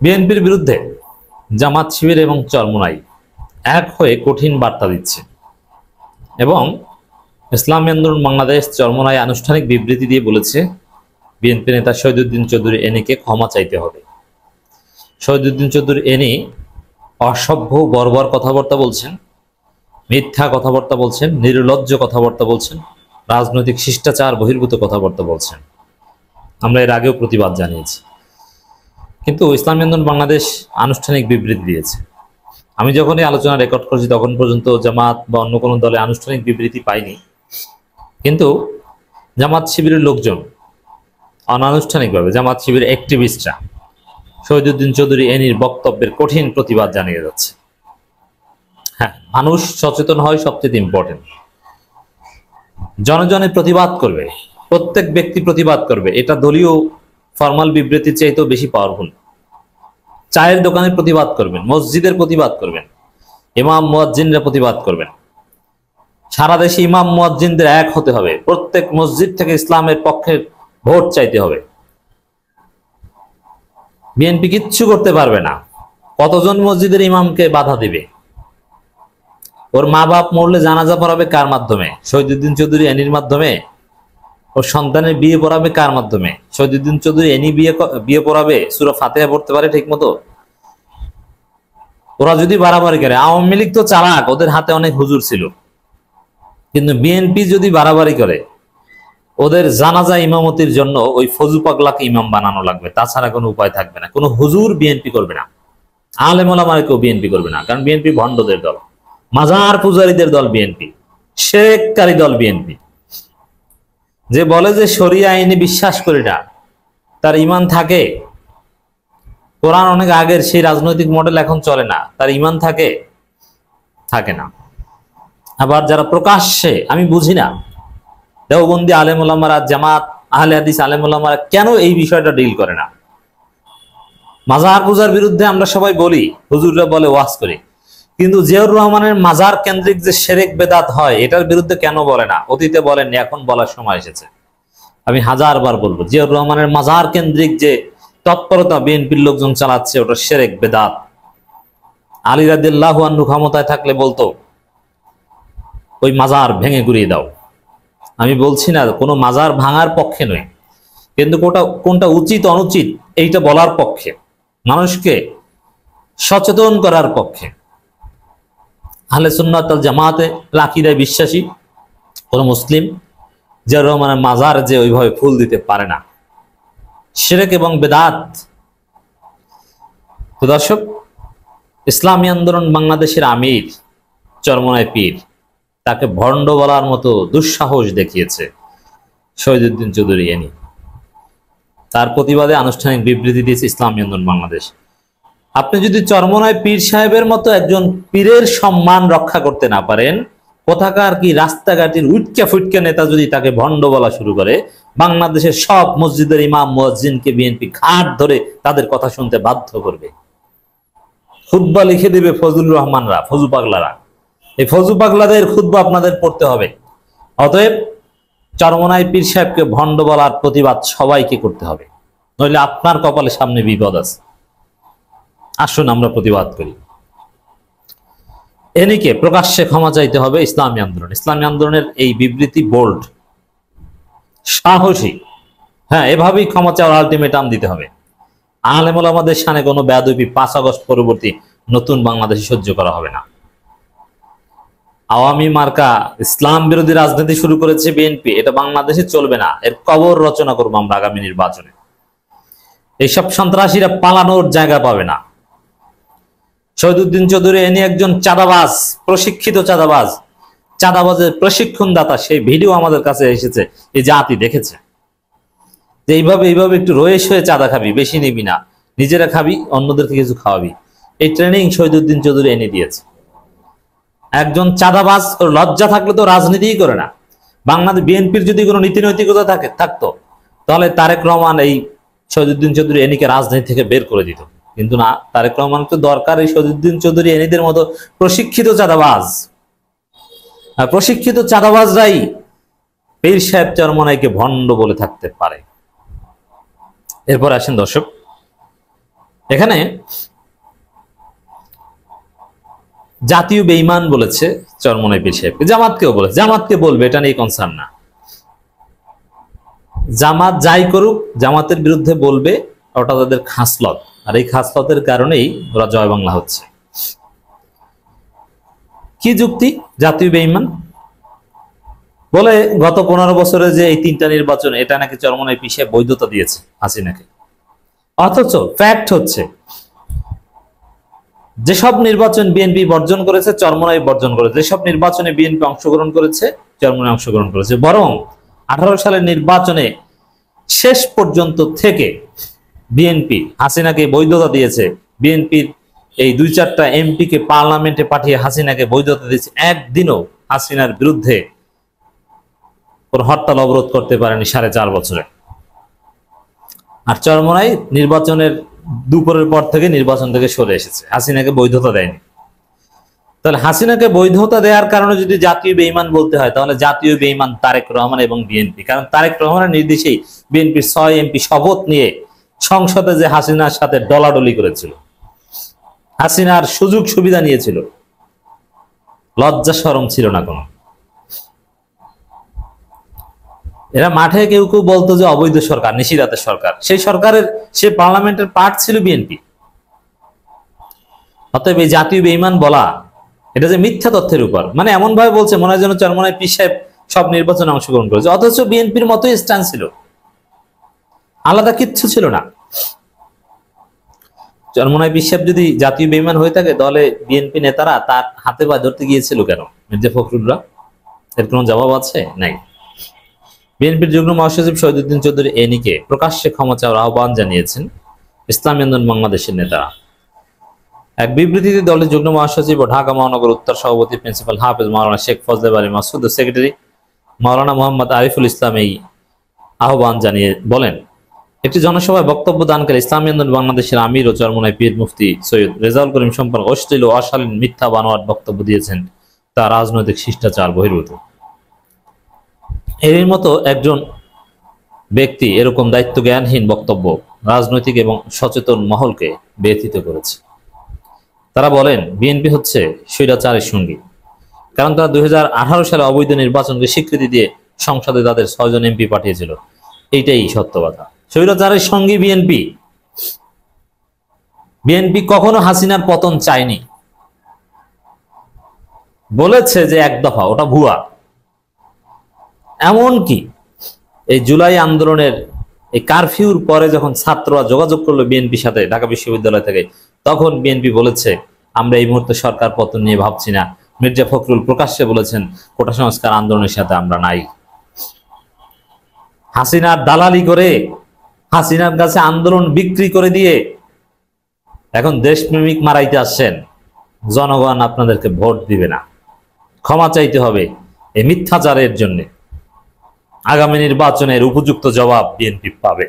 বিএনপির বিরুদ্ধে জামাত শিবির এবং চরমোনাই এক হয়ে কঠিন বার্তা দিচ্ছে এবং ইসলামী আন্দোলন বাংলাদেশ চরমোনাই আনুষ্ঠানিক বিবৃতি দিয়ে বলেছে বিএনপি নেতা শহীদুদ্দিন চৌধুরী এনিকে ক্ষমা চাইতে হবে। শহীদুদ্দিন চৌধুরী এনি অসভ্য বর্বর কথাবার্তা বলছেন, মিথ্যা কথাবার্তা বলছেন, নির্লজ্জ কথাবার্তা বলছেন, রাজনৈতিক শিষ্টাচার বহির্ভূত কথাবার্তা বলছেন। আমরা এর আগেও প্রতিবাদ জানিয়েছি, কিন্তু ইসলামী আন্দোলন বাংলাদেশ আনুষ্ঠানিক বিবৃতি দিয়েছে। আমি যখন এই আলোচনা রেকর্ড করছি তখন পর্যন্ত জামাত বা অন্য কোনো দলে আনুষ্ঠানিক বিবৃতি পাইনি, কিন্তু জামাত শিবিরের লোকজন অনানুষ্ঠানিকভাবে জামাত শিবির অ্যাক্টিভিস্টরা শহীদুদ্দিন চৌধুরী এনির বক্তব্যের কঠিন প্রতিবাদ জানিয়ে যাচ্ছে। হ্যাঁ, মানুষ সচেতন হয় সবচেয়ে ইম্পর্টেন্ট। জনজনে প্রতিবাদ করবে, প্রত্যেক ব্যক্তি প্রতিবাদ করবে, এটা দলীয় ফরমাল বিবৃতির চাইতেও বেশি পাওয়ারফুল। চায়ের দোকানে প্রতিবাদ করবেন, মসজিদের প্রতিবাদ করবেন, ইমাম মুয়াজ্জিনরা প্রতিবাদ করবেন। সারা দেশে ইমাম মুয়াজ্জিনদের এক হতে হবে, প্রত্যেক মসজিদ থেকে ইসলামের পক্ষে ভোট চাইতে হবে। বিএনপি কিচ্ছু করতে পারবে না। কতজন মসজিদের ইমামকে বাধা দিবে? ওর মা বাপ মরলে জানাজা পড়াবে কার মাধ্যমে? শহীদুদ্দিন চৌধুরী এনির মাধ্যমে। ওর সন্তানের বিয়ে পড়াবে কার মাধ্যমে? শহীদুদ্দিন চৌধুরী এনি বিয়ে পড়াবে? সূরা ফাতিহা পড়তে পারে ঠিক মতো? ওরা যদি বাড়াবাড়ি করে, আওয়ামী লীগ তো চালাক, ওদের হাতে অনেক হুজুর ছিল, কিন্তু বিএনপি যদি বাড়াবাড়ি করে, ওদের জানাজা ইমামতির জন্য ওই ফজু পাগলাকে ইমাম বানানো লাগবে, তাছাড়া কোনো উপায় থাকবে না। কোনো হুজুর বিএনপি করবে না, আলেম ওলামার কেউ বিএনপি করবে না, কারণ বিএনপি ভণ্ডদের দল, মাজার পূজারীদের দল বিএনপি, শিরককারী দল বিএনপি। যে বলে যে শরিয়া আইনে বিশ্বাস করি না, তার ইমান থাকে? কোরআন অনেক আগের, সেই রাজনৈতিক মডেল এখন চলে না, তার ইমান থাকে? থাকে না। আবার যারা প্রকাশ্যে, আমি বুঝি না দেওবন্দি আলেম ওলামারা, জামাত আহলে হাদিস আলেম ওলামারা কেন এই বিষয়টা ডিল করে না? মাজার পূজার বিরুদ্ধে আমরা সবাই বলি, হুজুররা বলে, ওয়াজ করি, কিন্তু জিয়াউর রহমানের মাজার কেন্দ্রিক যে শিরক বেদাত হয়, এটার বিরুদ্ধে কেন বলে না? অতীতে বলেননি, এখন বলার সময় এসেছে। আমি হাজারবার বলবো, জিয়াউর রহমানের মাজার কেন্দ্রিক যে তৎপরতা বিএনপির লোকজন চালাচ্ছে, ওটা শিরক বেদাত। আলী রাদিয়াল্লাহু আনহু ক্ষমতায় থাকলে বলতো ওই মাজার ভেঙে গুড়িয়ে দাও। আমি বলছি না কোনো মাজার ভাঙার পক্ষে নয়, কিন্তু কোনটা উচিত অনুচিত এইটা বলার পক্ষে, মানুষকে সচেতন করার পক্ষে। আহলে সুন্নাত ওয়াল জামাতে আকীদায় বিশ্বাসী কোন মুসলিম জিয়াউর রহমানের মাজার যে ওইভাবে ফুল দিতে পারে না, শিরক এবং বেদাত। তো দর্শক, ইসলামী আন্দোলন বাংলাদেশের আমির চরমোনাই পীর তাকে ভণ্ড বলার মতো দুঃসাহস দেখিয়েছে শহীদুদ্দিন চৌধুরী এনি। তার প্রতিবাদে আনুষ্ঠানিক বিবৃতি দিয়েছে ইসলামী আন্দোলন বাংলাদেশ। আপনি যদি চরমোনাই পীর সাহেবের মতো একজন পীরের সম্মান রক্ষা করতে না পারেন, কোথাকার কি রাস্তাঘাটের উটকা ফুটকা নেতা যদি তাকে ভণ্ড বলা শুরু করে, বাংলাদেশের সব মসজিদের ইমাম মুয়াজ্জিনকে বিএনপি ঘাট ধরে তাদের কথা শুনতে বাধ্য করবে। খুতবা লিখে দিবে ফজলুর রহমানরা, ফজু পাগলারা। এই ফজু পাগলাদের খুতবা আপনাদের পড়তে হবে। অতএব চরমোনাই পীর সাহেবকে ভণ্ড বলার প্রতিবাদ সবাইকে করতে হবে, নইলে আপনার কপালে সামনে বিপদ আছে। আসুন আমরা প্রতিবাদ করি। এনিকে প্রকাশ্যে ক্ষমা চাইতে হবে ইসলামী আন্দোলন। ইসলামী আন্দোলনের এই বিবৃতি বোল্ড, সাহসী। হ্যাঁ, এভাবেই ক্ষমা চাওয়ার আলটিমেটাম দিতে হবে। আলেম ওলামাদের শানে কোনো বেয়াদবি 5 আগস্ট পরবর্তী নতুন বাংলাদেশে সহ্য করা হবে না। আওয়ামী মার্কা ইসলাম বিরোধী রাজনীতি শুরু করেছে বিএনপি, এটা বাংলাদেশে চলবে না। এর কবর রচনা করবো আমরা আগামী নির্বাচনে। এইসব সন্ত্রাসীরা পালানোর জায়গা পাবে না। শহীদুদ্দিন চৌধুরী এনি একজন চাঁদাবাজ, প্রশিক্ষিত চাঁদাবাজ, চাঁদাবাজের প্রশিক্ষণদাতা। সেই ভিডিও আমাদের কাছে এসেছে, এই জাতি দেখেছে যে এইভাবে একটু রয়েস হয়ে চাঁদা খাবি, বেশি নিবি না, নিজেরা খাবি, অন্যদেরকে কিছু খাওয়াবি। এই ট্রেনিং শহীদুদ্দিন চৌধুরী এনে দিয়েছে। একজন চাঁদাবাজ, ওর লজ্জা থাকলে তো রাজনীতিই করে না। বাংলাদেশ বিএনপির যদি কোনো নীতি নৈতিকতা থাকতো, তাহলে তারেক রহমান এই শহীদুদ্দিন চৌধুরী এনিকে রাজনীতি থেকে বের করে দিত। কিন্তু না, তারেক রহমান তো দরকার এই শহীদুদ্দিন চৌধুরী এনিদের মতো প্রশিক্ষিত চাঁদাবাজ। আর প্রশিক্ষিত চাঁদাবাজরাই পীর সাহেব চরমোনাইকে ভণ্ড বলে থাকতে পারে। এরপর আসেন দর্শক, এখানে জাতীয় বেঈমান বলেছে চরমনাই পীর সাহেবকে, জামাতকেও বলেছে, জামাতকে বলবে, এটা নিয়ে কনসার্ন না। জামাত যাই করুক, জামাতের বিরুদ্ধে বলবে, ওটা তাদের খাসলত, আর এই খাসলতের কারণেই ওরা জয় বাংলা হচ্ছে। কি যুক্তি? জাতীয় বেঈমান বলে গত 15 বছরে যে এই 3টা নির্বাচন, এটা নাকি চরমনাই পীর সাহেব বৈধতা দিয়েছে হাসিনাকে। অথচ ফ্যাক্ট হচ্ছে যেসব নির্বাচন বিএনপি বর্জন করেছে চরমনাই বর্জন করেছে, যেসব নির্বাচনে বিএনপি অংশগ্রহণ করেছে চরমনাই অংশগ্রহণ করেছে। বরং 18 সালের নির্বাচনে শেষ পর্যন্ত থেকে বিএনপি হাসিনাকে বৈধতা দিয়েছে। বিএনপির এই 2-4টা এমপিকে পার্লামেন্টে পাঠিয়ে হাসিনাকে বৈধতা দিয়েছে। একদিনও হাসিনার বিরুদ্ধে ওর হরতাল অবরোধ করতে পারেনি 4.5 বছরে। আর চরমনাই নির্বাচনের দুপুরের পর থেকে নির্বাচন থেকে সরে এসেছে, হাসিনাকে বৈধতা দেয়নি। তাহলে হাসিনাকে বৈধতা দেওয়ার কারণে যদি জাতীয় বেঈমান বলতে হয়, তাহলে জাতীয় বেঈমান তারেক রহমান এবং বিএনপি। কারণ তারেক রহমানের নির্দেশেই বিএনপির 6 এমপি শপথ নিয়ে সংসদে যে হাসিনার সাথে ডলাডলি করেছিল, হাসিনার সুযোগ সুবিধা নিয়েছিল, লজ্জা শরম ছিল না কোনো। এরা মাঠে কেউ কেউ বলতো যে অবৈধ সরকার, নিশিরাতের সরকার, সেই সরকারের সে পার্লামেন্টের পার্ট ছিল বিএনপি। অতএব এই জাতীয় বেঈমান বলা, এটা যে মিথ্যা তথ্যের উপর, মানে এমন ভাবে বলছে মনে হয় যেন চরমনাই পীর সাহেব সব নির্বাচনে অংশগ্রহণ করেছে, অথচ বিএনপির মতোই স্ট্যান্ড ছিল, আলাদা কিচ্ছু ছিল না। চরমনাই পীর সাহেব যদি জাতীয় বেঈমান হয়ে থাকে, তাহলে বিএনপি নেতারা তার হাতে পা ধরতে গিয়েছিল কেন? মির্জা ফখরুলরা, এর কোনো জবাব আছে? নাই। বিএনপির যুগ্ম মহাসচিব শহীদুদ্দিন চৌধুরী এনিকে প্রকাশ্যে ক্ষমা চাওয়ার আহ্বান জানিয়েছেন ইসলামী আন্দোলন বাংলাদেশের নেতারা। এক বিবৃতিতে দলের যুগ্ম মহাসচিব ও ঢাকা মহানগর উত্তর সভাপতি প্রিন্সিপাল হাফেজ মাওলানা শেখ ফজলে বারী মাসুদ ও সেক্রেটারি মাওলানা মোহাম্মদ আরিফুল ইসলাম এই আহ্বান জানিয়ে বলেন, একটি জনসভায় বক্তব্য দানকালে ইসলামী আন্দোলন বাংলাদেশের আমির ও চরমনাই পীর মুফতি সৈয়দ রেজাউল করিম সম্পর্কে অশ্লীল ও অশালীন মিথ্যা বানোয়াট বক্তব্য দিয়েছেন, তা রাজনৈতিক শিষ্টাচার বহির্ভূত। এর মতো একজন ব্যক্তি এরকম দায়িত্ব জ্ঞানহীন বক্তব্য রাজনৈতিক এবং সচেতন মহলকে ব্যথিত করেছে। তারা বলেন বিএনপি হচ্ছে স্বৈরাচারের সঙ্গী, কারণ তারা 2018 সালে অবৈধ নির্বাচনকে স্বীকৃতি দিয়ে সংসদে তাদের 6 জন এমপি পাঠিয়েছিল। এইটাই সত্য কথা। স্বৈরাচারের সঙ্গী বিএনপি। বিএনপি কখনো হাসিনার পতন চায়নি, বলেছে যে এক দফা, ওটা ভুয়া। এমনকি এই জুলাই আন্দোলনের এই কারফিউর পরে যখন ছাত্ররা যোগাযোগ করলো বিএনপির সাথে ঢাকা বিশ্ববিদ্যালয় থেকে, তখন বিএনপি বলেছে আমরা এই মুহূর্তে সরকার পতন নিয়ে ভাবছি না। মির্জা ফখরুল প্রকাশ্যে বলেছেন কোটা সংস্কার আন্দোলনের সাথে আমরা নাই। হাসিনার দালালি করে, হাসিনার কাছে আন্দোলন বিক্রি করে দিয়ে এখন দেশপ্রেমিক মারাইতে আসছেন। জনগণ আপনাদেরকে ভোট দিবে না, ক্ষমা চাইতে হবে এই মিথ্যাচারের জন্য। আগামী নির্বাচনের উপযুক্ত জবাব বিএনপি পাবে।